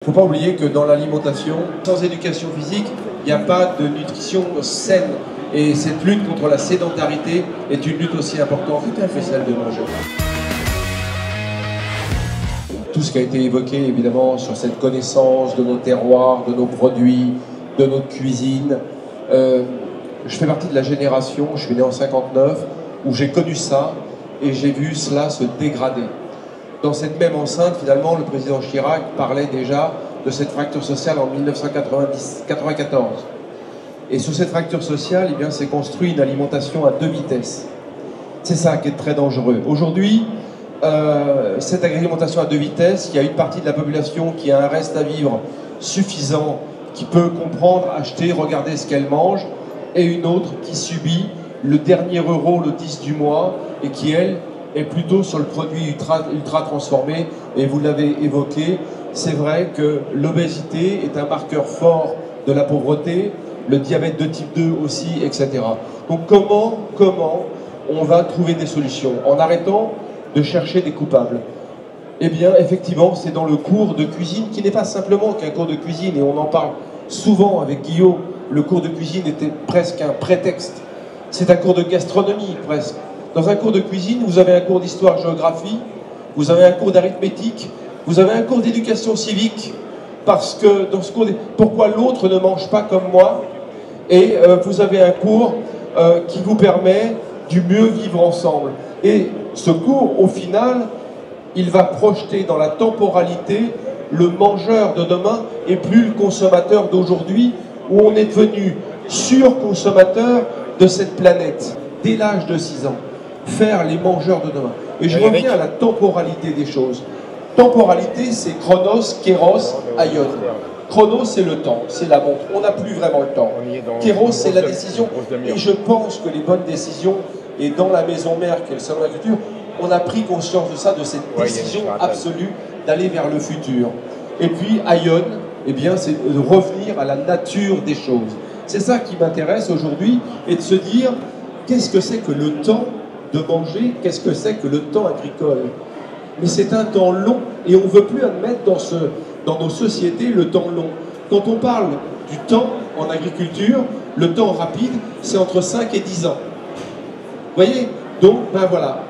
Il ne faut pas oublier que dans l'alimentation, sans éducation physique, il n'y a pas de nutrition saine. Et cette lutte contre la sédentarité est une lutte aussi importante que celle de manger. Tout ce qui a été évoqué, évidemment, sur cette connaissance de nos terroirs, de nos produits, de notre cuisine. Je fais partie de la génération, je suis né en 59, où j'ai connu ça et j'ai vu cela se dégrader. Dans cette même enceinte, finalement, le président Chirac parlait déjà de cette fracture sociale en 1994. Et sous cette fracture sociale, eh bien, s'est construit une alimentation à 2 vitesses. C'est ça qui est très dangereux. Aujourd'hui, cette alimentation à 2 vitesses, il y a une partie de la population qui a un reste à vivre suffisant, qui peut comprendre, acheter, regarder ce qu'elle mange, et une autre qui subit le dernier euro, le 10 du mois, et qui, elle, est plutôt sur le produit ultra transformé. Et vous l'avez évoqué, c'est vrai que l'obésité est un marqueur fort de la pauvreté, le diabète de type 2 aussi, etc. Donc comment on va trouver des solutions en arrêtant de chercher des coupables? Eh bien, effectivement, c'est dans le cours de cuisine, qui n'est pas simplement qu'un cours de cuisine, et on en parle souvent avec Guillaume. Le cours de cuisine était presque un prétexte. C'est un cours de gastronomie, presque. Dans un cours de cuisine, vous avez un cours d'histoire-géographie, vous avez un cours d'arithmétique, vous avez un cours d'éducation civique, parce que dans ce cours, pourquoi l'autre ne mange pas comme moi? Et vous avez un cours qui vous permet du mieux vivre ensemble. Et ce cours, au final, il va projeter dans la temporalité le mangeur de demain et plus le consommateur d'aujourd'hui, où on est devenu surconsommateur de cette planète. Dès l'âge de 6 ans, faire les mangeurs de demain. Et je reviens à la temporalité des choses. Temporalité, c'est chronos, kéros, aion. Chronos, c'est le temps, c'est la montre. On n'a plus vraiment le temps. Kéros, c'est la décision. Et je pense que les bonnes décisions, et dans la maison mère qui est le salon de la culture, on a pris conscience de ça, de cette décision absolue d'aller vers le futur. Et puis, aion, eh bien, c'est de revenir à la nature des choses. C'est ça qui m'intéresse aujourd'hui, et de se dire, qu'est-ce que c'est que le temps de manger? Qu'est-ce que c'est que le temps agricole? Mais c'est un temps long, et on ne veut plus admettre dans nos sociétés le temps long. Quand on parle du temps en agriculture, le temps rapide, c'est entre 5 et 10 ans. Vous voyez? Donc, ben voilà.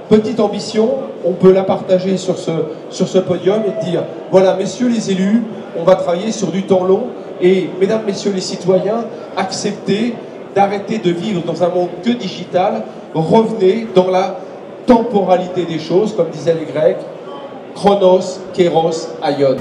Petite ambition, on peut la partager sur ce podium et dire, voilà, messieurs les élus, on va travailler sur du temps long, et mesdames, messieurs les citoyens, acceptez d'arrêter de vivre dans un monde que digital, revenez dans la temporalité des choses, comme disaient les Grecs, chronos, kéros, aion.